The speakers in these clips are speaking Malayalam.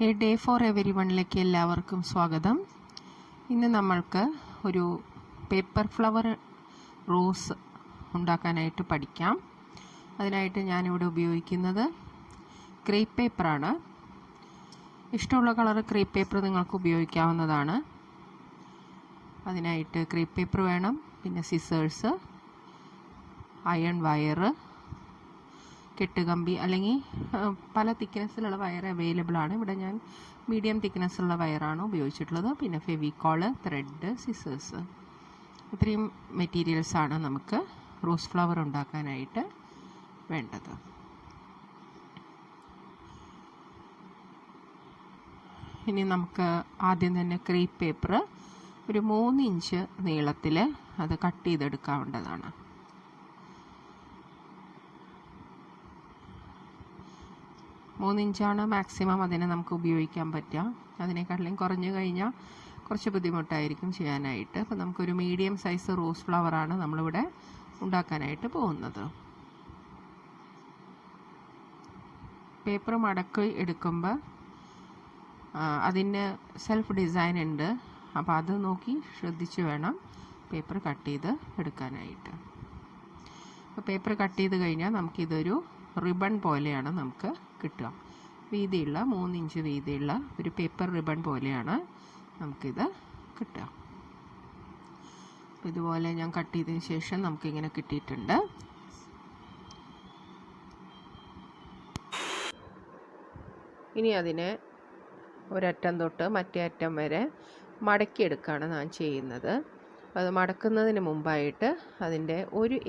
എ ഡേ ഫോർ എവരി വണ്ണിലേക്ക് എല്ലാവർക്കും സ്വാഗതം. ഇന്ന് നമ്മൾക്ക് ഒരു പേപ്പർ ഫ്ലവർ റോസ് ഉണ്ടാക്കാനായിട്ട് പഠിക്കാം. അതിനായിട്ട് ഞാനിവിടെ ഉപയോഗിക്കുന്നത് ക്രേപ്പ് പേപ്പറാണ്. ഇഷ്ടമുള്ള കളർ ക്രേപ്പ് പേപ്പർ നിങ്ങൾക്ക് ഉപയോഗിക്കാവുന്നതാണ്. അതിനായിട്ട് ക്രേപ്പ് പേപ്പർ വേണം, പിന്നെ സിസേഴ്സ്, അയൺ വയറ്, കെട്ടുകമ്പി അല്ലെങ്കിൽ പല തിക്നെസ്സിലുള്ള വയർ അവൈലബിൾ ആണ്. ഇവിടെ ഞാൻ മീഡിയം തിക്നെസ്സുള്ള വയറാണ് ഉപയോഗിച്ചിട്ടുള്ളത്. പിന്നെ ഫെവിക്കോള്, ത്രെഡ്, സിസേഴ്സ്, ഇത്രയും മെറ്റീരിയൽസാണ് നമുക്ക് റോസ് ഫ്ലവർ ഉണ്ടാക്കാനായിട്ട് വേണ്ടത്. ഇനി നമുക്ക് ആദ്യം തന്നെ ക്രേപ്പ് പേപ്പർ ഒരു 3 ഇഞ്ച് നീളത്തിൽ അത് കട്ട് ചെയ്തെടുക്കാവേണ്ടതാണ്. മൂന്ന് ഇഞ്ചാണ് മാക്സിമം അതിനെ നമുക്ക് ഉപയോഗിക്കാൻ പറ്റുക. അതിനേക്കാട്ടിലും കുറഞ്ഞു കഴിഞ്ഞാൽ കുറച്ച് ബുദ്ധിമുട്ടായിരിക്കും ചെയ്യാനായിട്ട്. അപ്പോൾ നമുക്കൊരു മീഡിയം സൈസ് റോസ് ഫ്ലവറാണ് നമ്മളിവിടെ ഉണ്ടാക്കാനായിട്ട് പോകുന്നത്. പേപ്പർ മടക്കി എടുക്കുമ്പോൾ അതിന് സെൽഫ് ഡിസൈൻ ഉണ്ട്. അപ്പോൾ അത് നോക്കി ശ്രദ്ധിച്ച് വേണം പേപ്പർ കട്ട് ചെയ്ത് എടുക്കാനായിട്ട്. അപ്പോൾ പേപ്പർ കട്ട് ചെയ്ത് കഴിഞ്ഞാൽ നമുക്കിതൊരു റിബൺ പോലെയാണ് നമുക്ക് കിട്ടുക. വീതിയുള്ള 3 ഇഞ്ച് വീതിയുള്ള ഒരു പേപ്പർ റിബൺ പോലെയാണ് നമുക്കിത് കിട്ടുക. ഇതുപോലെ ഞാൻ കട്ട് ചെയ്തതിന് ശേഷം നമുക്കിങ്ങനെ കിട്ടിയിട്ടുണ്ട്. ഇനി അതിനെ ഒരറ്റം തൊട്ട് മറ്റേ അറ്റം വരെ മടക്കിയെടുക്കുകയാണ് ഞാൻ ചെയ്യുന്നത്. അത് മടക്കുന്നതിന് മുമ്പായിട്ട് അതിൻ്റെ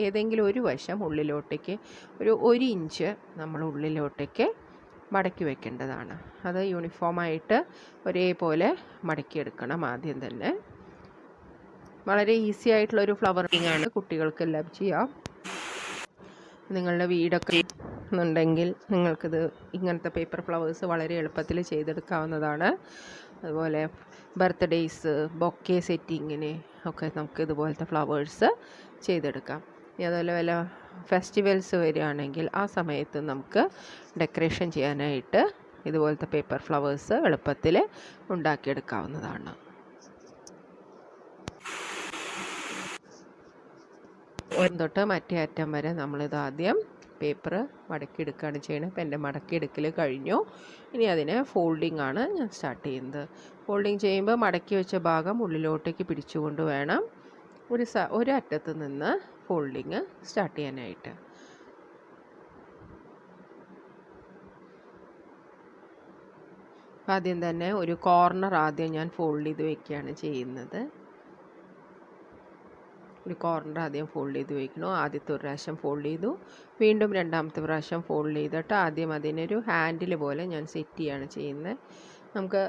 ഏതെങ്കിലും ഒരു വശം ഉള്ളിലോട്ടേക്ക് ഒരു 1 ഇഞ്ച് നമ്മൾ ഉള്ളിലോട്ടേക്ക് മടക്കി വെക്കേണ്ടതാണ്. അത് യൂണിഫോമായിട്ട് ഒരേപോലെ മടക്കിയെടുക്കണം. ആദ്യം തന്നെ വളരെ ഈസി ആയിട്ടുള്ളൊരു ഫ്ലവറിങ് ആണ്, കുട്ടികൾക്കെല്ലാം ചെയ്യാം. നിങ്ങളുടെ വീടൊക്കെ ഉണ്ടെങ്കിൽ നിങ്ങൾക്കിത് ഇങ്ങനത്തെ പേപ്പർ ഫ്ലവേഴ്സ് വളരെ എളുപ്പത്തിൽ ചെയ്തെടുക്കാവുന്നതാണ്. അതുപോലെ ബർത്ത്ഡേയ്സ്, ബൊക്കെ സെറ്റിങ്ങിന് ഒക്കെ നമുക്ക് ഇതുപോലത്തെ ഫ്ലവേഴ്സ് ചെയ്തെടുക്കാം. അതുപോലെ വല്ല ഫെസ്റ്റിവൽസ് വരികയാണെങ്കിൽ ആ സമയത്ത് നമുക്ക് ഡെക്കറേഷൻ ചെയ്യാനായിട്ട് ഇതുപോലത്തെ പേപ്പർ ഫ്ലവേഴ്സ് എളുപ്പത്തിൽ ഉണ്ടാക്കിയെടുക്കാവുന്നതാണ്. ഒരു തൊട്ട് മറ്റേ അറ്റം വരെ നമ്മളിത് ആദ്യം പേപ്പർ മടക്കിയെടുക്കുകയാണ് ചെയ്യുന്നത്. ഇപ്പോൾ എൻ്റെ മടക്കിയെടുക്കൽ കഴിഞ്ഞു. ഇനി അതിന് ഫോൾഡിംഗ് ആണ് ഞാൻ സ്റ്റാർട്ട് ചെയ്യുന്നത്. ഫോൾഡിങ് ചെയ്യുമ്പോൾ മടക്കി വെച്ച ഭാഗം ഉള്ളിലോട്ടേക്ക് പിടിച്ചുകൊണ്ട് വേണം ഒരു അറ്റത്ത് നിന്ന് ഫോൾഡിങ് സ്റ്റാർട്ട് ചെയ്യാനായിട്ട്. ആദ്യം തന്നെ ഒരു കോർണർ ആദ്യം ഞാൻ ഫോൾഡ് ചെയ്ത് വയ്ക്കുകയാണ് ചെയ്യുന്നത്. ഒരു കോർണർ ആദ്യം ഫോൾഡ് ചെയ്ത് വയ്ക്കണു. ആദ്യത്തെ ഒരു പ്രാവശ്യം ഫോൾഡ് ചെയ്തു, വീണ്ടും രണ്ടാമത്തെ പ്രാവശ്യം ഫോൾഡ് ചെയ്തിട്ട് ആദ്യം അതിനൊരു ഹാൻഡിൽ പോലെ ഞാൻ സെറ്റ് ചെയ്യുകയാണ് ചെയ്യുന്നത്. നമുക്ക്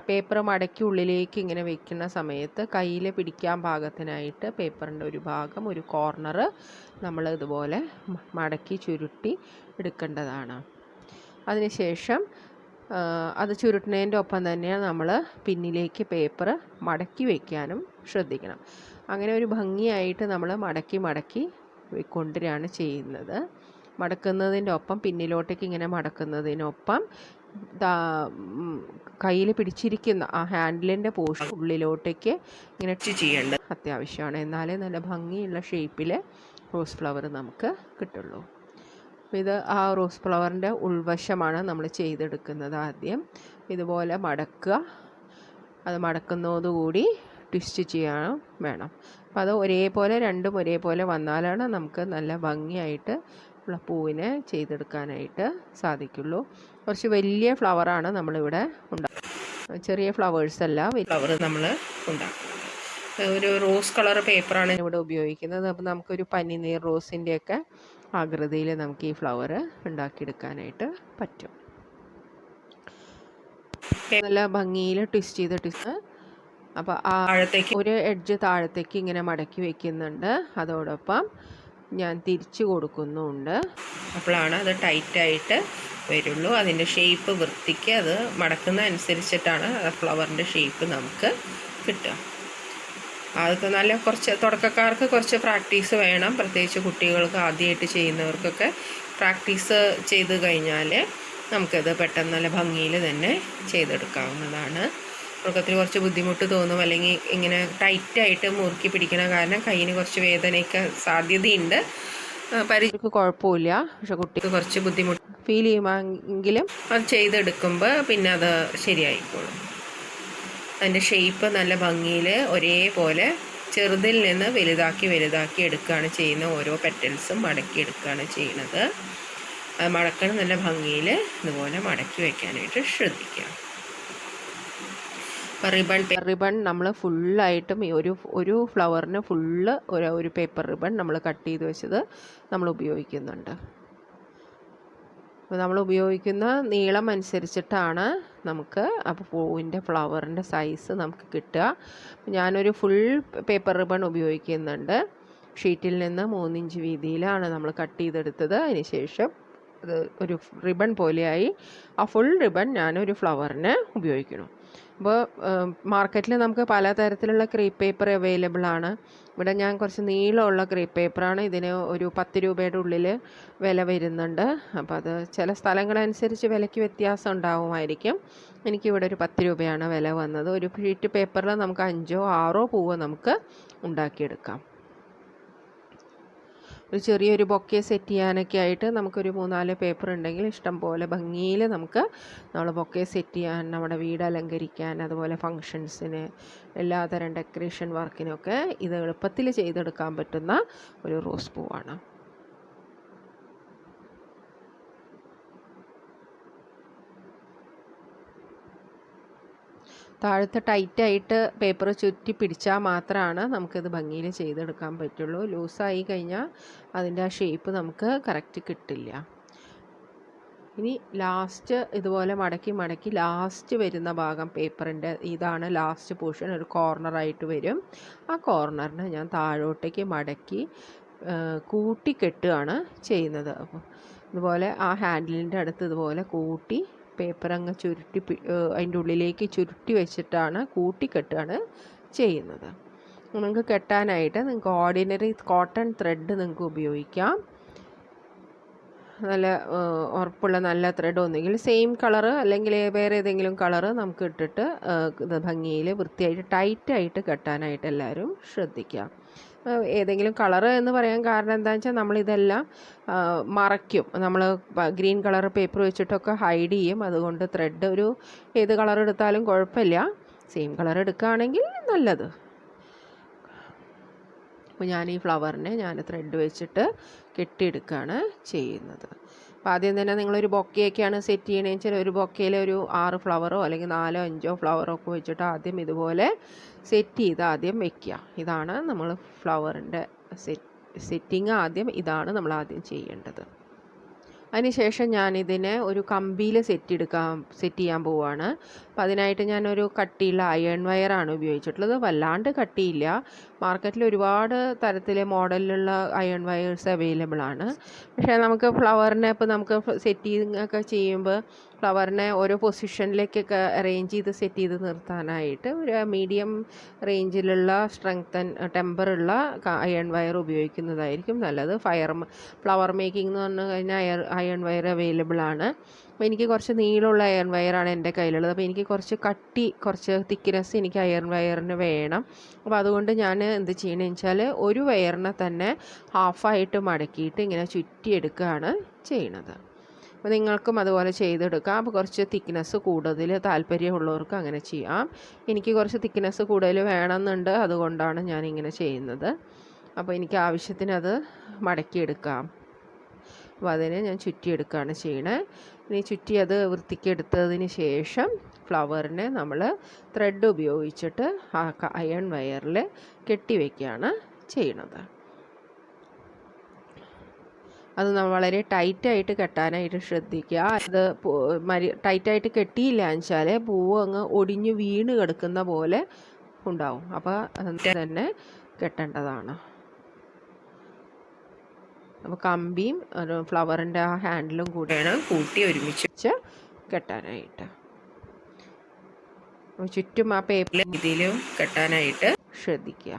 പേപ്പർ മടക്കി ഉള്ളിലേക്ക് ഇങ്ങനെ വെക്കുന്ന സമയത്ത് കയ്യിൽ പിടിക്കാൻ പാകത്തിനായിട്ട് പേപ്പറിൻ്റെ ഒരു ഭാഗം, ഒരു കോർണർ നമ്മൾ ഇതുപോലെ മടക്കി ചുരുട്ടി എടുക്കേണ്ടതാണ്. അതിനുശേഷം അത് ചുരുട്ടുന്നതിൻ്റെ ഒപ്പം തന്നെ നമ്മൾ പിന്നിലേക്ക് പേപ്പർ മടക്കി വയ്ക്കാനും ശ്രദ്ധിക്കണം. അങ്ങനെ ഒരു ഭംഗിയായിട്ട് നമ്മൾ മടക്കി കൊണ്ടുവരികയാണ് ചെയ്യുന്നത്. മടക്കുന്നതിൻ്റെ ഒപ്പം പിന്നിലോട്ടേക്ക് ഇങ്ങനെ മടക്കുന്നതിനൊപ്പം കയ്യിൽ പിടിച്ചിരിക്കുന്ന ആ ഹാൻഡിലിൻ്റെ പോർഷൻ ഉള്ളിലോട്ടേക്ക് ഇങ്ങനെ ചെയ്യേണ്ടത് അത്യാവശ്യമാണ്. എന്നാലേ നല്ല ഭംഗിയുള്ള ഷേപ്പിൽ റോസ് ഫ്ലവർ നമുക്ക് കിട്ടുള്ളൂ. ഇത് ആ റോസ് ഫ്ലവറിൻ്റെ ഉൾവശമാണ് നമ്മൾ ചെയ്തെടുക്കുന്നത്. ആദ്യം ഇതുപോലെ മടക്കുക. അത് മടക്കുന്നതോടുകൂടി ട്വിസ്റ്റ് ചെയ്യാൻ വേണം. അപ്പോൾ അത് രണ്ടും ഒരേപോലെ വന്നാലാണ് നമുക്ക് നല്ല ഭംഗിയായിട്ട് ഉള്ള പൂവിനെ ചെയ്തെടുക്കാനായിട്ട് സാധിക്കുള്ളൂ. കുറച്ച് വലിയ ഫ്ലവറാണ് നമ്മളിവിടെ ഉണ്ടാക്കുക, ചെറിയ ഫ്ലവേഴ്സ് അല്ല, ഫ്ലവർ നമ്മൾ ഉണ്ടാക്കും. ഒരു റോസ് കളർ പേപ്പറാണ് ഇവിടെ ഉപയോഗിക്കുന്നത്. അപ്പോൾ നമുക്കൊരു പനിനീർ റോസിൻ്റെയൊക്കെ ആകൃതിയിൽ നമുക്ക് ഈ ഫ്ലവർ ഉണ്ടാക്കിയെടുക്കാനായിട്ട് പറ്റും. നല്ല ഭംഗിയിൽ ട്വിസ്റ്റ് ചെയ്തിട്ട് അപ്പോൾ താഴത്തേക്ക് ഒരു എഡ്ജ് താഴത്തേക്ക് ഇങ്ങനെ മടക്കി വയ്ക്കുന്നുണ്ട്. അതോടൊപ്പം ഞാൻ തിരിച്ചു കൊടുക്കുന്നുമുണ്ട്. അപ്പോഴാണ് അത് ടൈറ്റായിട്ട് വരുള്ളൂ. അതിൻ്റെ ഷേപ്പ് വൃത്തിക്ക് അത് മടക്കുന്ന അനുസരിച്ചിട്ടാണ് ഫ്ലവറിൻ്റെ ഷേപ്പ് നമുക്ക് കിട്ടുക. അതൊക്കെ കുറച്ച് തുടക്കക്കാർക്ക് കുറച്ച് പ്രാക്ടീസ് വേണം. പ്രത്യേകിച്ച് കുട്ടികൾക്ക് ആദ്യമായിട്ട് ചെയ്യുന്നവർക്കൊക്കെ പ്രാക്ടീസ് ചെയ്ത് കഴിഞ്ഞാൽ നമുക്കത് പെട്ടെന്ന് നല്ല ഭംഗിയിൽ തന്നെ ചെയ്തെടുക്കാവുന്നതാണ്. തുടക്കത്തിൽ കുറച്ച് ബുദ്ധിമുട്ട് തോന്നും, അല്ലെങ്കിൽ ഇങ്ങനെ ടൈറ്റായിട്ട് മുറുക്കി പിടിക്കണ കാരണം കയ്യിന് കുറച്ച് വേദനയൊക്കെ സാധ്യതയുണ്ട്. പരിചയക്ക് കുഴപ്പമില്ല, പക്ഷെ കുട്ടിക്ക് കുറച്ച് ബുദ്ധിമുട്ട് ഫീൽ ചെയ്യുമെങ്കിലും അത് ചെയ്തെടുക്കുമ്പോൾ പിന്നെ അത് ശരിയായിക്കോളും. അതിൻ്റെ ഷേപ്പ് നല്ല ഭംഗിയിൽ ഒരേപോലെ ചെറുതിൽ നിന്ന് വലുതാക്കി എടുക്കുകയാണ് ചെയ്യുന്നത്. ഓരോ പെറ്റൽസും മടക്കി എടുക്കുകയാണ് ചെയ്യുന്നത്. മടക്കണം നല്ല ഭംഗിയിൽ ഇതുപോലെ മടക്കി വയ്ക്കാനായിട്ട് ശ്രദ്ധിക്കുക. റിബൺ നമ്മൾ ഫുള്ളായിട്ടും ഒരു ഫ്ലവറിന് ഫുള്ള് ഒരു പേപ്പർ റിബൺ നമ്മൾ കട്ട് ചെയ്ത് വെച്ചത് നമ്മൾ ഉപയോഗിക്കുന്നുണ്ട്. അപ്പോൾ നമ്മൾ ഉപയോഗിക്കുന്ന നീളം അനുസരിച്ചിട്ടാണ് നമുക്ക് അപ്പോൾ പൂവിൻ്റെ ഫ്ലവറിൻ്റെ സൈസ് നമുക്ക് കിട്ടുക. ഞാനൊരു ഫുൾ പേപ്പർ റിബൺ ഉപയോഗിക്കുന്നുണ്ട്. ഷീറ്റിൽ നിന്ന് 3 ഇഞ്ച് വീതിയിലാണ് നമ്മൾ കട്ട് ചെയ്തെടുത്തത്. അതിന് ശേഷം അത് ഒരു റിബൺ പോലെയായി. ആ ഫുൾ റിബൺ ഞാനൊരു ഫ്ലവറിന് ഉപയോഗിക്കണം. അപ്പോൾ മാർക്കറ്റിൽ നമുക്ക് പലതരത്തിലുള്ള ക്രീപ്പ് പേപ്പർ അവൈലബിൾ ആണ്. ഇവിടെ ഞാൻ കുറച്ച് നീളമുള്ള ക്രീപ്പ് പേപ്പറാണ്. ഇതിന് ഒരു 10 രൂപയുടെ ഉള്ളിൽ വില വരുന്നുണ്ട്. അപ്പോൾ അത് ചില സ്ഥലങ്ങളനുസരിച്ച് വിലയ്ക്ക് വ്യത്യാസം ഉണ്ടാവുമായിരിക്കും. എനിക്കിവിടെ ഒരു 10 രൂപയാണ് വില വന്നത്. ഒരു ഷീറ്റ് പേപ്പറിൽ നമുക്ക് 5ഓ 6ഓ പൂവ് നമുക്ക് ഉണ്ടാക്കിയെടുക്കാം. ഒരു ചെറിയൊരു ബൊക്കെ സെറ്റ് ചെയ്യാനൊക്കെ ആയിട്ട് നമുക്കൊരു 3-4 പേപ്പർ ഉണ്ടെങ്കിൽ ഇഷ്ടം പോലെ ഭംഗിയിൽ നമുക്ക് നമ്മൾ ബൊക്കെ സെറ്റ് ചെയ്യാൻ, നമ്മുടെ വീട് അലങ്കരിക്കാൻ, അതുപോലെ ഫങ്ഷൻസിന്, എല്ലാതരം ഡെക്കറേഷൻ വർക്കിനൊക്കെ ഇത് എളുപ്പത്തിൽ ചെയ്തെടുക്കാൻ പറ്റുന്ന ഒരു റോസ് പൂവാണ്. താഴത്തെ ടൈറ്റായിട്ട് പേപ്പർ ചുറ്റി പിടിച്ചാൽ മാത്രമാണ് നമുക്കിത് ഭംഗിയിൽ ചെയ്തെടുക്കാൻ പറ്റുള്ളൂ. ലൂസായി കഴിഞ്ഞാൽ അതിൻ്റെ ആ ഷേപ്പ് നമുക്ക് കറക്റ്റ് കിട്ടില്ല. ഇനി ലാസ്റ്റ് ഇതുപോലെ മടക്കി ലാസ്റ്റ് വരുന്ന ഭാഗം പേപ്പറിൻ്റെ ഇതാണ് ലാസ്റ്റ് പോർഷൻ, ഒരു കോർണറായിട്ട് വരും. ആ കോർണറിന് ഞാൻ താഴോട്ടേക്ക് മടക്കി കൂട്ടിക്കെട്ടുകയാണ് ചെയ്യുന്നത്. അപ്പോൾ ഇതുപോലെ ആ ഹാൻഡിലിൻ്റെ അടുത്ത് ഇതുപോലെ കൂട്ടി പേപ്പർ അങ്ങ് ചുരുട്ടി അതിൻ്റെ ഉള്ളിലേക്ക് ചുരുട്ടി വെച്ചിട്ടാണ് കൂട്ടിക്കെട്ടുകയാണ് ചെയ്യുന്നത്. നിങ്ങൾക്ക് കെട്ടാനായിട്ട് നിങ്ങൾക്ക് ഓർഡിനറി കോട്ടൺ ത്രെഡ് നിങ്ങൾക്ക് ഉപയോഗിക്കാം. നല്ല ഉറപ്പുള്ള നല്ല ത്രെഡ്, ഒന്നുകിൽ സെയിം കളറ് അല്ലെങ്കിൽ വേറെ ഏതെങ്കിലും കളറ് നമുക്ക് ഇട്ടിട്ട് ഇത് ഭംഗിയിൽ വൃത്തിയായിട്ട് ടൈറ്റായിട്ട് കെട്ടാനായിട്ട് എല്ലാവരും ശ്രദ്ധിക്കുക. ഏതെങ്കിലും കളറ് എന്ന് പറയാൻ കാരണം എന്താണെന്ന് വെച്ചാൽ നമ്മളിതെല്ലാം മറയ്ക്കും. നമ്മൾ ഗ്രീൻ കളർ പേപ്പർ വെച്ചിട്ടൊക്കെ ഹൈഡ് ചെയ്യും. അതുകൊണ്ട് ത്രെഡ് ഒരു ഏത് കളർ എടുത്താലും കുഴപ്പമില്ല, സെയിം കളർ എടുക്കുകയാണെങ്കിൽ നല്ലത്. അപ്പോൾ ഞാൻ ഈ ഫ്ലവറിനെ ത്രെഡ് വെച്ചിട്ട് കെട്ടിയെടുക്കുകയാണ് ചെയ്യുന്നത്. അപ്പോൾ ആദ്യം തന്നെ നിങ്ങളൊരു ബൊക്കെയൊക്കെയാണ് സെറ്റ് ചെയ്യണമെന്ന് വെച്ചാൽ ഒരു ബൊക്കയിൽ ഒരു 6 ഫ്ലവറോ അല്ലെങ്കിൽ 4ഓ 5ഓ ഫ്ലവറോ ഒക്കെ വെച്ചിട്ട് ആദ്യം ഇതുപോലെ സെറ്റ് ചെയ്ത് ആദ്യം വെക്കുക. ഇതാണ് നമ്മൾ ഫ്ലവറിൻ്റെ സെറ്റിങ്. ആദ്യം ഇതാണ് നമ്മൾ ആദ്യം ചെയ്യേണ്ടത്. അതിനുശേഷം ഞാനിതിനെ ഒരു കമ്പിയിൽ സെറ്റ് ചെയ്യാൻ പോവുകയാണ്. അപ്പോൾ അതിനായിട്ട് ഞാനൊരു കട്ടിയുള്ള അയൺ വയറാണ് ഉപയോഗിച്ചിട്ടുള്ളത്. വല്ലാണ്ട് കട്ടിയില്ല. മാർക്കറ്റിൽ ഒരുപാട് തരത്തിലെ മോഡലിലുള്ള അയൺ വയേഴ്സ് അവൈലബിൾ ആണ്. പക്ഷേ നമുക്ക് ഫ്ലവറിനെ ഇപ്പോൾ നമുക്ക് സെറ്റിങ് ഒക്കെ ചെയ്യുമ്പോൾ ഫ്ലവറിനെ ഓരോ പൊസിഷനിലേക്കൊക്കെ അറേഞ്ച് ചെയ്ത് സെറ്റ് ചെയ്ത് നിർത്താനായിട്ട് ഒരു മീഡിയം റേഞ്ചിലുള്ള ടെമ്പറുള്ള അയൺ വയർ ഉപയോഗിക്കുന്നതായിരിക്കും നല്ലത്. ഫ്ലവർ മേക്കിംഗ് എന്ന് പറഞ്ഞു കഴിഞ്ഞാൽ അയൺ വയർ അവൈലബിൾ ആണ്. അപ്പോൾ എനിക്ക് കുറച്ച് നീളമുള്ള അയൺ വയറാണ് എൻ്റെ കയ്യിലുള്ളത്. അപ്പോൾ എനിക്ക് കുറച്ച് തിക്നെസ് എനിക്ക് അയൺ വയറിന് വേണം. അപ്പോൾ അതുകൊണ്ട് ഞാൻ എന്ത് ചെയ്യണമെന്ന് വെച്ചാൽ ഒരു വയറിനെ തന്നെ ഹാഫായിട്ട് മടക്കിയിട്ട് ഇങ്ങനെ ചുറ്റിയെടുക്കുകയാണ് ചെയ്യണത്. അപ്പോൾ നിങ്ങൾക്കും അതുപോലെ ചെയ്തെടുക്കാം. അപ്പോൾ കുറച്ച് തിക്നെസ് കൂടുതൽ താല്പര്യമുള്ളവർക്ക് അങ്ങനെ ചെയ്യാം. എനിക്ക് കുറച്ച് തിക്നെസ് കൂടുതൽ വേണമെന്നുണ്ട്, അതുകൊണ്ടാണ് ഞാനിങ്ങനെ ചെയ്യുന്നത്. അപ്പോൾ എനിക്ക് ആവശ്യത്തിന് അത് മടക്കിയെടുക്കാം. അപ്പോൾ അതിനെ ഞാൻ ചുറ്റിയെടുക്കുകയാണ് ചെയ്യണേ. ഇനി ചുറ്റി അത് വൃത്തിക്കെടുത്തതിന് ശേഷം ഫ്ലവറിനെ നമ്മൾ ത്രെഡ് ഉപയോഗിച്ചിട്ട് ആ അയൺ വയറിൽ കെട്ടിവെക്കുകയാണ് ചെയ്യണത്. അത് നമ്മൾ വളരെ ടൈറ്റായിട്ട് കെട്ടാനായിട്ട് ശ്രദ്ധിക്കുക. അത് ടൈറ്റായിട്ട് കെട്ടിയില്ല എന്ന് വെച്ചാൽ പൂവ് അങ്ങ് ഒടിഞ്ഞ് വീണ് കിടക്കുന്ന പോലെ ഉണ്ടാവും. അപ്പോൾ തന്നെ കെട്ടേണ്ടതാണ്. അപ്പോൾ കമ്പിയും ഫ്ലവറിൻ്റെ ആ ഹാൻഡിലും കൂടെയാണ് കൂട്ടി ഒരുമിച്ച് കെട്ടാനായിട്ട്. ചുറ്റും ആ പേപ്പർ ഇതിലും കെട്ടാനായിട്ട് ശ്രദ്ധിക്കുക.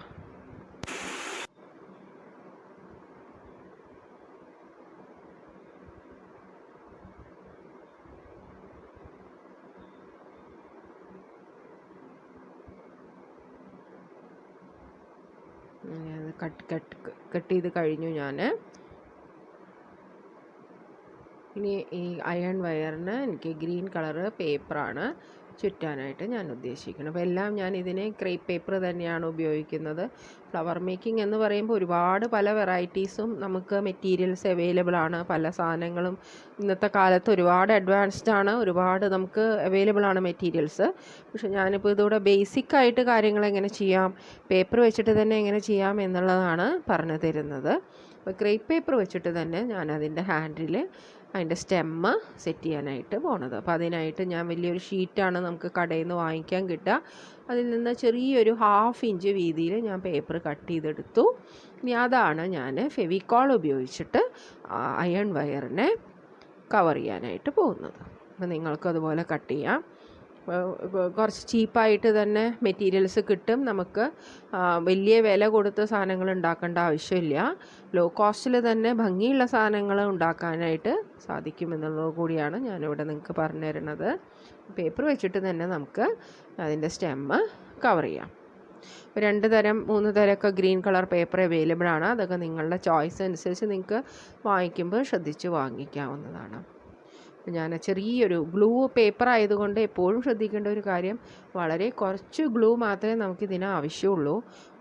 കട്ട് ചെയ്ത് കഴിഞ്ഞു ഞാൻ. ഇനി ഈ അയൺ വയറിന് എനിക്ക് ഗ്രീൻ കളറ് പേപ്പറാണ് ചുറ്റാനായിട്ട് ഞാൻ ഉദ്ദേശിക്കുന്നത്. അപ്പോൾ എല്ലാം ഞാൻ ഇതിന് ക്രേപ്പ് പേപ്പർ തന്നെയാണ് ഉപയോഗിക്കുന്നത്. ഫ്ലവർ മേക്കിംഗ് എന്ന് പറയുമ്പോൾ ഒരുപാട് പല വെറൈറ്റീസും നമുക്ക് മെറ്റീരിയൽസ് അവൈലബിൾ ആണ്. പല സാധനങ്ങളും ഇന്നത്തെ കാലത്ത് ഒരുപാട് അഡ്വാൻസ്ഡ് ആണ്, ഒരുപാട് നമുക്ക് അവൈലബിൾ ആണ് മെറ്റീരിയൽസ്. പക്ഷെ ഞാനിപ്പോൾ ഇതൂടെ ബേസിക്കായിട്ട് കാര്യങ്ങൾ എങ്ങനെ ചെയ്യാം, പേപ്പർ വെച്ചിട്ട് തന്നെ എങ്ങനെ ചെയ്യാം എന്നുള്ളതാണ് പറഞ്ഞു തരുന്നത്. അപ്പോൾ ക്രേപ്പ് പേപ്പർ വെച്ചിട്ട് തന്നെ ഞാൻ അതിൻ്റെ ഹാൻഡിൽ അതിൻ്റെ സ്റ്റെമ്മ് സെറ്റ് ചെയ്യാനായിട്ട് പോണത്. അപ്പോൾ അതിനായിട്ട് ഞാൻ വലിയൊരു ഷീറ്റാണ് നമുക്ക് കടയിൽ നിന്ന് വാങ്ങിക്കാൻ കിട്ടുക. അതിൽ നിന്ന് ചെറിയൊരു 1/2 ഇഞ്ച് വീതിയിൽ ഞാൻ പേപ്പർ കട്ട് ചെയ്തെടുത്തു. ഇനി അതാണ് ഞാൻ ഫെവിക്കോൾ ഉപയോഗിച്ചിട്ട് അയൺ വയറിനെ കവർ ചെയ്യാനായിട്ട് പോകുന്നത്. അപ്പോൾ നിങ്ങൾക്കതുപോലെ കട്ട് ചെയ്യാം. കുറച്ച് ചീപ്പായിട്ട് തന്നെ മെറ്റീരിയൽസ് കിട്ടും. നമുക്ക് വലിയ വില കൊടുത്ത സാധനങ്ങൾ ഉണ്ടാക്കേണ്ട ആവശ്യമില്ല. ലോ കോസ്റ്റിൽ തന്നെ ഭംഗിയുള്ള സാധനങ്ങൾ ഉണ്ടാക്കാനായിട്ട് സാധിക്കുമെന്നുള്ളത് കൂടിയാണ് ഞാനിവിടെ നിങ്ങൾക്ക് പറഞ്ഞു തരുന്നത്. പേപ്പർ വെച്ചിട്ട് തന്നെ നമുക്ക് അതിൻ്റെ സ്റ്റെമ്മ് കവർ ചെയ്യാം. 2 തരം 3 തരമൊക്കെ ഗ്രീൻ കളർ പേപ്പർ അവൈലബിൾ ആണ്. അതൊക്കെ നിങ്ങളുടെ ചോയ്സ് അനുസരിച്ച് നിങ്ങൾക്ക് വാങ്ങിക്കുമ്പോൾ ശ്രദ്ധിച്ച് വാങ്ങിക്കാവുന്നതാണ്. ഞാൻ ചെറിയൊരു ഗ്ലൂ പേപ്പർ ആയതുകൊണ്ട് എപ്പോഴും ശ്രദ്ധിക്കേണ്ട ഒരു കാര്യം, വളരെ കുറച്ച് ഗ്ലൂ മാത്രമേ നമുക്കിതിന് ആവശ്യമുള്ളൂ.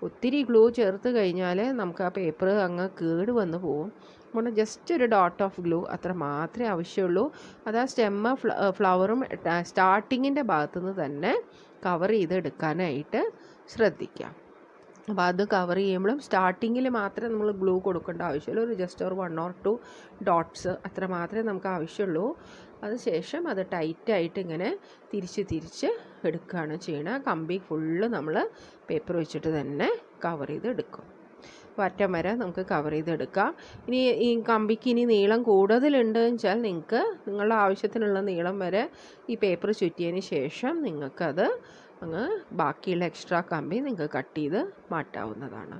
ഒത്തിരി ഗ്ലൂ ചേർത്ത് കഴിഞ്ഞാൽ നമുക്ക് ആ പേപ്പർ അങ്ങ് കേട് വന്ന് പോവും. അതുകൊണ്ട് ജസ്റ്റ് ഒരു ഡോട്ട് ഓഫ് ഗ്ലൂ അത്ര മാത്രമേ ആവശ്യമുള്ളൂ. അത് ആ സ്റ്റെമ്മ് ഫ്ലവറും സ്റ്റാർട്ടിങ്ങിൻ്റെ ഭാഗത്തുനിന്ന് തന്നെ കവർ ചെയ്തെടുക്കാനായിട്ട് ശ്രദ്ധിക്കാം. അപ്പോൾ അത് കവർ ചെയ്യുമ്പോഴും സ്റ്റാർട്ടിങ്ങിൽ മാത്രമേ നമ്മൾ ഗ്ലൂ കൊടുക്കേണ്ട ആവശ്യമുള്ളൂ. ഒരു ജസ്റ്റ് ഒരു 1 or 2 ഡോട്ട്സ് അത്ര മാത്രമേ നമുക്ക് ആവശ്യമുള്ളൂ. അതിനുശേഷം അത് ടൈറ്റായിട്ട് ഇങ്ങനെ തിരിച്ച് എടുക്കുകയാണ് ചെയ്യണത്. കമ്പി ഫുള്ള് നമ്മൾ പേപ്പർ വെച്ചിട്ട് തന്നെ കവർ ചെയ്തെടുക്കും. അറ്റം വരെ നമുക്ക് കവർ ചെയ്തെടുക്കാം. ഇനി ഈ കമ്പിക്ക് ഇനി നീളം കൂടുതലുണ്ടെന്ന് വെച്ചാൽ നിങ്ങൾക്ക് നിങ്ങളുടെ ആവശ്യത്തിനുള്ള നീളം വരെ ഈ പേപ്പർ ചുറ്റിയതിന് ശേഷം നിങ്ങൾക്കത് അങ്ങ് ബാക്കിയുള്ള എക്സ്ട്രാ കമ്പി നിങ്ങൾക്ക് കട്ട് ചെയ്ത് മാറ്റാവുന്നതാണ്.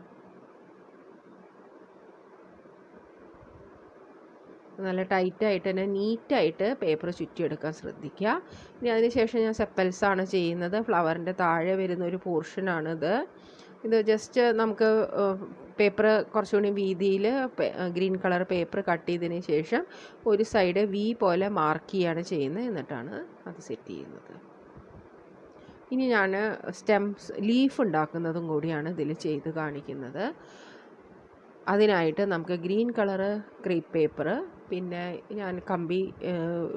നല്ല ടൈറ്റായിട്ട് തന്നെ നീറ്റായിട്ട് പേപ്പർ ചുറ്റിയെടുക്കാൻ ശ്രദ്ധിക്കുക. ഇനി അതിന് ശേഷം ഞാൻ സെപ്പൽസാണ് ചെയ്യുന്നത്. ഫ്ലവറിൻ്റെ താഴെ വരുന്ന ഒരു പോർഷനാണിത്. ഇത് ജസ്റ്റ് നമുക്ക് പേപ്പർ കുറച്ചുകൂടി വീതിയിൽ ഗ്രീൻ കളർ പേപ്പർ കട്ട് ചെയ്തതിന് ശേഷം ഒരു സൈഡ് വി പോലെ മാർക്ക് ചെയ്യാണ് ചെയ്യുന്നത്. എന്നിട്ടാണ് അത് സെറ്റ് ചെയ്യുന്നത്. ഇനി ഞാൻ ലീഫ് ഉണ്ടാക്കുന്നതും കൂടിയാണ് ഇതിൽ ചെയ്ത് കാണിക്കുന്നത്. അതിനായിട്ട് നമുക്ക് ഗ്രീൻ കളറ് ക്രേപ്പ് പേപ്പർ, പിന്നെ ഞാൻ കമ്പി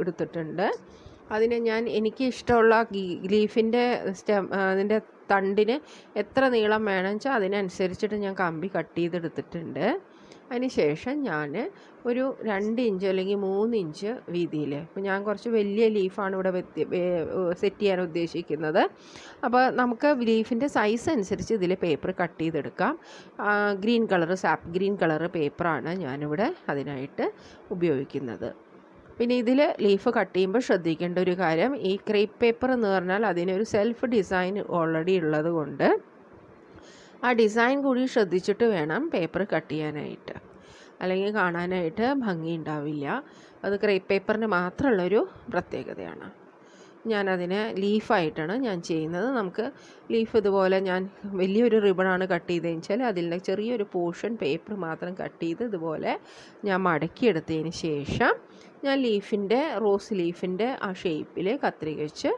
എടുത്തിട്ടുണ്ട്. അതിന് എനിക്ക് ഇഷ്ടമുള്ള ലീഫിൻ്റെ അതിൻ്റെ തണ്ടിന് എത്ര നീളം വേണമെന്ന് വെച്ചാൽ അതിനനുസരിച്ചിട്ട് ഞാൻ കമ്പി കട്ട് ചെയ്തെടുത്തിട്ടുണ്ട്. അതിന് ശേഷം ഞാൻ ഒരു 2 ഇഞ്ച് അല്ലെങ്കിൽ 3 ഇഞ്ച് വീതിയിൽ, ഇപ്പോൾ ഞാൻ കുറച്ച് വലിയ ലീഫാണ് ഇവിടെ സെറ്റ് ചെയ്യാൻ ഉദ്ദേശിക്കുന്നത്. അപ്പോൾ നമുക്ക് ലീഫിൻ്റെ സൈസ് അനുസരിച്ച് ഇതിൽ പേപ്പർ കട്ട് ചെയ്തെടുക്കാം. Green colour sap green colour പേപ്പറാണ് ഞാനിവിടെ അതിനായിട്ട് ഉപയോഗിക്കുന്നത്. പിന്നെ ഇതിൽ ലീഫ് കട്ട് ചെയ്യുമ്പോൾ ശ്രദ്ധിക്കേണ്ട ഒരു കാര്യം, ഈ ക്രേപ്പ് പേപ്പർ എന്ന് പറഞ്ഞാൽ അതിനൊരു സെൽഫ് ഡിസൈൻ ഓൾറെഡി ഉള്ളത് കൊണ്ട് ആ ഡിസൈൻ കൂടി ശ്രദ്ധിച്ചിട്ട് വേണം പേപ്പർ കട്ട് ചെയ്യാനായിട്ട്, അല്ലെങ്കിൽ കാണാനായിട്ട് ഭംഗി ഉണ്ടാവില്ല. അത് ക്രേപ്പ് പേപ്പറിന് മാത്രമുള്ളൊരു പ്രത്യേകതയാണ്. ഞാനതിനെ ലീഫായിട്ടാണ് ഞാൻ ചെയ്യുന്നത്. നമുക്ക് ലീഫ് ഇതുപോലെ ഞാൻ വലിയൊരു റിബണാണ് കട്ട് ചെയ്തതെന്ന് വെച്ചാൽ അതിൻ്റെ ചെറിയൊരു പോർഷൻ പേപ്പർ മാത്രം കട്ട് ചെയ്ത് ഇതുപോലെ ഞാൻ മടക്കിയെടുത്തതിന് ശേഷം ഞാൻ റോസ് ലീഫിൻ്റെ ആ ഷേപ്പിൽ കത്രിക വെച്ച്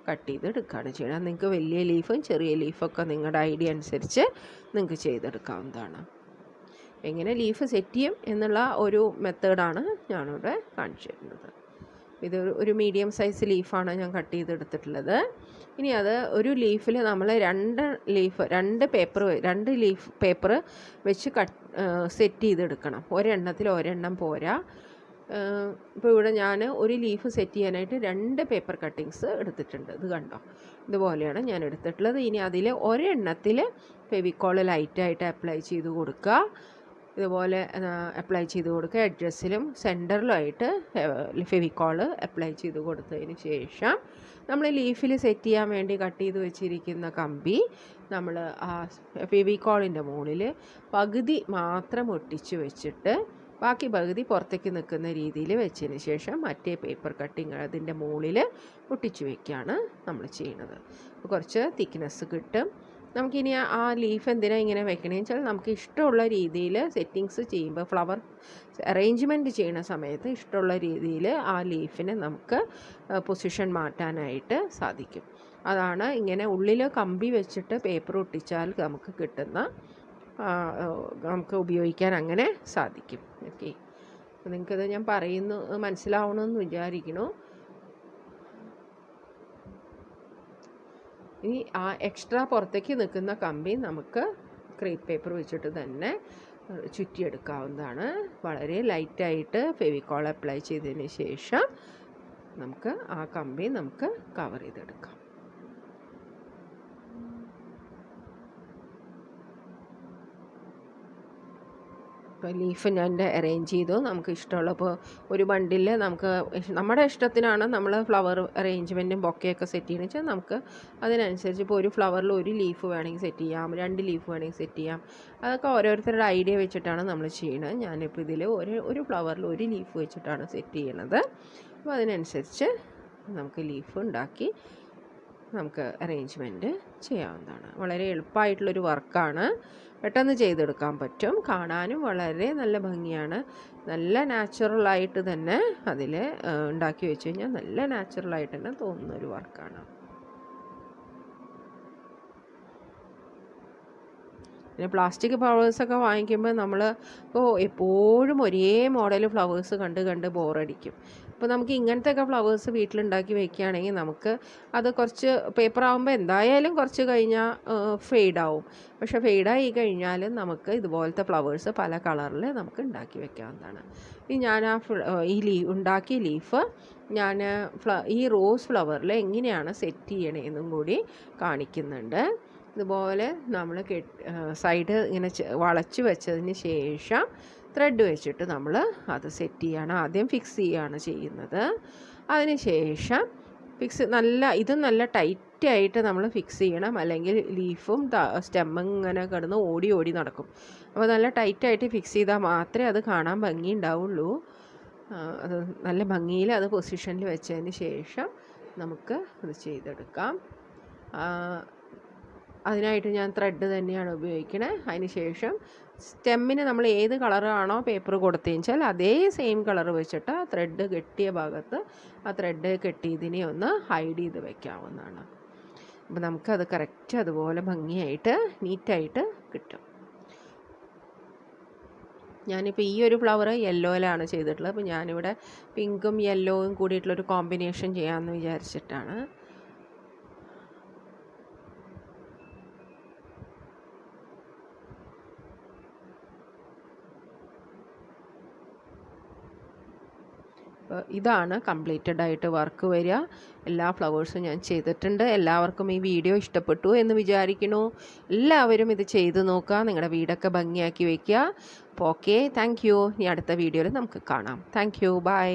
കട്ട് ചെയ്തെടുക്കുകയാണ് ചെയ്യണം. നിങ്ങൾക്ക് വലിയ ലീഫും ചെറിയ ലീഫൊക്കെ നിങ്ങളുടെ ഐഡിയ അനുസരിച്ച് നിങ്ങൾക്ക് ചെയ്തെടുക്കാവുന്നതാണ്. എങ്ങനെ ലീഫ് സെറ്റ് ചെയ്യും എന്നുള്ള ഒരു മെത്തേഡാണ് ഞാനിവിടെ കാണിച്ചു തരുന്നത്. ഇത് ഒരു മീഡിയം സൈസ് ലീഫാണ് ഞാൻ കട്ട് ചെയ്തെടുത്തിട്ടുള്ളത്. ഇനി അത് ഒരു ലീഫിൽ നമ്മൾ 2 ലീഫ് പേപ്പർ വെച്ച് സെറ്റ് ചെയ്തെടുക്കണം. ഒരെണ്ണത്തിൽ ഒരെണ്ണം പോരാ. ഇപ്പോൾ ഇവിടെ ഞാൻ ഒരു ലീഫ് സെറ്റ് ചെയ്യാനായിട്ട് 2 പേപ്പർ കട്ടിങ്സ് എടുത്തിട്ടുണ്ട്. ഇത് കണ്ടോ, ഇതുപോലെയാണ് ഞാൻ എടുത്തിട്ടുള്ളത്. ഇനി അതിൽ ഒരെണ്ണത്തിൽ ഫെവിക്കോൾ ലൈറ്റായിട്ട് അപ്ലൈ ചെയ്ത് കൊടുക്കുക. ഇതുപോലെ അപ്ലൈ ചെയ്ത് കൊടുക്കുക. എഡ്ജസിലും സെൻറ്ററിലുമായിട്ട് ഫെവിക്കോൾ അപ്ലൈ ചെയ്ത് കൊടുത്തതിന് ശേഷം നമ്മൾ ലീഫിൽ സെറ്റ് ചെയ്യാൻ വേണ്ടി കട്ട് ചെയ്ത് വെച്ചിരിക്കുന്ന കമ്പി നമ്മൾ ആ ഫെവിക്കോളിൻ്റെ മുകളിൽ പകുതി മാത്രം ഒട്ടിച്ച് വെച്ചിട്ട് ബാക്കി പകുതി പുറത്തേക്ക് നിൽക്കുന്ന രീതിയിൽ വെച്ചതിന് ശേഷം മറ്റേ പേപ്പർ കട്ടിങ് അതിൻ്റെ മുകളിൽ ഒട്ടിച്ച് വയ്ക്കുകയാണ് നമ്മൾ ചെയ്യുന്നത്. കുറച്ച് തിക്നെസ് കിട്ടും. നമുക്കിനി ആ ലീഫ് എന്തിനാണ് ഇങ്ങനെ വെക്കണമെന്ന് വെച്ചാൽ നമുക്ക് ഇഷ്ടമുള്ള രീതിയിൽ സെറ്റിങ്സ് ചെയ്യുമ്പോൾ ഫ്ലവർ അറേഞ്ച്മെൻറ്റ് ചെയ്യുന്ന സമയത്ത് ഇഷ്ടമുള്ള രീതിയിൽ ആ ലീഫിനെ നമുക്ക് പൊസിഷൻ മാറ്റാനായിട്ട് സാധിക്കും. അതാണ് ഇങ്ങനെ ഉള്ളിൽ കമ്പി വെച്ചിട്ട് പേപ്പർ ഒട്ടിച്ചാൽ നമുക്ക് കിട്ടുന്ന നമുക്ക് ഉപയോഗിക്കാൻ അങ്ങനെ സാധിക്കും. ഓക്കെ, അപ്പോൾ നിങ്ങൾക്കത് ഞാൻ പറയുന്നു മനസ്സിലാവണമെന്ന് വിചാരിക്കുന്നു. ഇനി ആ എക്സ്ട്രാ പുറത്തേക്ക് നിൽക്കുന്ന കമ്പി നമുക്ക് ക്രേപ്പ് പേപ്പർ വെച്ചിട്ട് തന്നെ ചുറ്റിയെടുക്കാവുന്നതാണ്. വളരെ ലൈറ്റായിട്ട് ഫെവിക്കോൾ അപ്ലൈ ചെയ്തതിന് ശേഷം നമുക്ക് ആ കമ്പി നമുക്ക് കവർ ചെയ്തെടുക്കാം. ഇപ്പോൾ ലീഫ് ഞാൻ അറേഞ്ച് ചെയ്തു. നമുക്ക് ഇഷ്ടമുള്ള ഇപ്പോൾ ഒരു ബണ്ടിൽ നമുക്ക് നമ്മുടെ ഇഷ്ടത്തിനാണ് നമ്മൾ ഫ്ലവർ അറേഞ്ച്മെൻറ്റും ബൊക്കെയൊക്കെ സെറ്റ് ചെയ്യുന്നത് വെച്ചാൽ നമുക്ക് അതിനനുസരിച്ച് ഇപ്പോൾ ഒരു ഫ്ലവറിൽ ഒരു ലീഫ് വേണമെങ്കിൽ സെറ്റ് ചെയ്യാം, 2 ലീഫ് വേണമെങ്കിൽ സെറ്റ് ചെയ്യാം. അതൊക്കെ ഓരോരുത്തരുടെ ഐഡിയ വെച്ചിട്ടാണ് നമ്മൾ ചെയ്യുന്നത്. ഞാനിപ്പോൾ ഇതിൽ ഒരു ഫ്ലവറിൽ ഒരു ലീഫ് വെച്ചിട്ടാണ് സെറ്റ് ചെയ്യണത്. അപ്പോൾ അതിനനുസരിച്ച് നമുക്ക് ലീഫ് ഉണ്ടാക്കി നമുക്ക് അറേഞ്ച്മെൻറ്റ് ചെയ്യാവുന്നതാണ്. വളരെ എളുപ്പമായിട്ടുള്ളൊരു വർക്കാണ്, പെട്ടെന്ന് ചെയ്തെടുക്കാൻ പറ്റും. കാണാനും വളരെ നല്ല ഭംഗിയാണ്. നല്ല നാച്ചുറലായിട്ട് തന്നെ അതിൽ ഉണ്ടാക്കി വെച്ച് കഴിഞ്ഞാൽ നല്ല നാച്ചുറലായിട്ട് തന്നെ തോന്നുന്നൊരു വർക്കാണ്. പിന്നെ പ്ലാസ്റ്റിക് ഫ്ലവേഴ്സൊക്കെ വാങ്ങിക്കുമ്പോൾ നമ്മൾ എപ്പോഴും ഒരേ മോഡൽ ഫ്ലവേഴ്സ് കണ്ട് ബോറടിക്കും. അപ്പോൾ നമുക്ക് ഇങ്ങനത്തെയൊക്കെ ഫ്ലവേഴ്സ് വീട്ടിലുണ്ടാക്കി വെക്കുകയാണെങ്കിൽ നമുക്ക് അത് കുറച്ച് പേപ്പറാകുമ്പോൾ എന്തായാലും കുറച്ച് കഴിഞ്ഞാൽ ഫെയ്ഡാവും. പക്ഷേ ഫെയ്ഡായി കഴിഞ്ഞാലും നമുക്ക് ഇതുപോലത്തെ ഫ്ലവേഴ്സ് പല കളറിൽ നമുക്ക് ഉണ്ടാക്കി വെക്കാവുന്നതാണ്. ഇനി ഞാൻ ഉണ്ടാക്കിയ ലീഫ് ഞാൻ ഈ റോസ് ഫ്ലവറിൽ എങ്ങനെയാണ് സെറ്റ് ചെയ്യണതെന്നും കൂടി കാണിക്കുന്നുണ്ട്. ഇതുപോലെ നമ്മൾ സൈഡ് ഇങ്ങനെ വളച്ച് വെച്ചതിന് ശേഷം ത്രെഡ് വെച്ചിട്ട് നമ്മൾ അത് സെറ്റ് ചെയ്യാണ്. ആദ്യം ഫിക്സ് ചെയ്യുകയാണ് ചെയ്യുന്നത്. അതിന് ശേഷം ഇതും നല്ല ടൈറ്റായിട്ട് നമ്മൾ ഫിക്സ് ചെയ്യണം, അല്ലെങ്കിൽ ലീഫും സ്റ്റെമ്മും ഇങ്ങനെ കിടന്ന് ഓടി നടക്കും. അപ്പോൾ നല്ല ടൈറ്റായിട്ട് ഫിക്സ് ചെയ്താൽ മാത്രമേ അത് കാണാൻ ഭംഗി ഉണ്ടാവുള്ളൂ. അത് നല്ല ഭംഗിയിൽ അത് പൊസിഷനിൽ വെച്ചതിന് ശേഷം നമുക്ക് അത് ചെയ്തെടുക്കാം. അതിനായിട്ട് ഞാൻ ത്രെഡ് തന്നെയാണ് ഉപയോഗിക്കുന്നത്. അതിന് ശേഷം സ്റ്റെമ്മിന് നമ്മൾ ഏത് കളറാണോ പേപ്പർ കൊടുത്തതെന്ന് വെച്ചാൽ അതേ സെയിം കളർ വെച്ചിട്ട് ആ ത്രെഡ് കെട്ടിയ ഭാഗത്ത് ആ ത്രെഡ് കെട്ടിയതിനെ ഒന്ന് ഹൈഡ് ചെയ്ത് വയ്ക്കാവുന്നതാണ്. അപ്പോൾ നമുക്കത് കറക്റ്റ് അതുപോലെ ഭംഗിയായിട്ട് നീറ്റായിട്ട് കിട്ടും. ഞാനിപ്പോൾ ഈ ഒരു ഫ്ലവർ യെല്ലോയിലാണ് ചെയ്തിട്ടുള്ളത്. അപ്പോൾ ഞാനിവിടെ പിങ്കും യെല്ലോയും കൂടിയിട്ടുള്ളൊരു കോമ്പിനേഷൻ ചെയ്യാമെന്ന് വിചാരിച്ചിട്ടാണ്. ഇതാണ് കംപ്ലീറ്റഡ് ആയിട്ട് വർക്ക് വരിക. എല്ലാ ഫ്ലവേഴ്സും ഞാൻ ചെയ്തിട്ടുണ്ട്. എല്ലാവർക്കും ഈ വീഡിയോ ഇഷ്ടപ്പെട്ടു എന്ന് വിചാരിക്കുന്നു. എല്ലാവരും ഇത് ചെയ്ത് നോക്കുക, നിങ്ങളുടെ വീടൊക്കെ ഭംഗിയാക്കി വയ്ക്കുക. അപ്പോൾ ഓക്കെ, താങ്ക് യു. ഇനി അടുത്ത വീഡിയോയിൽ നമുക്ക് കാണാം. Thank you, by.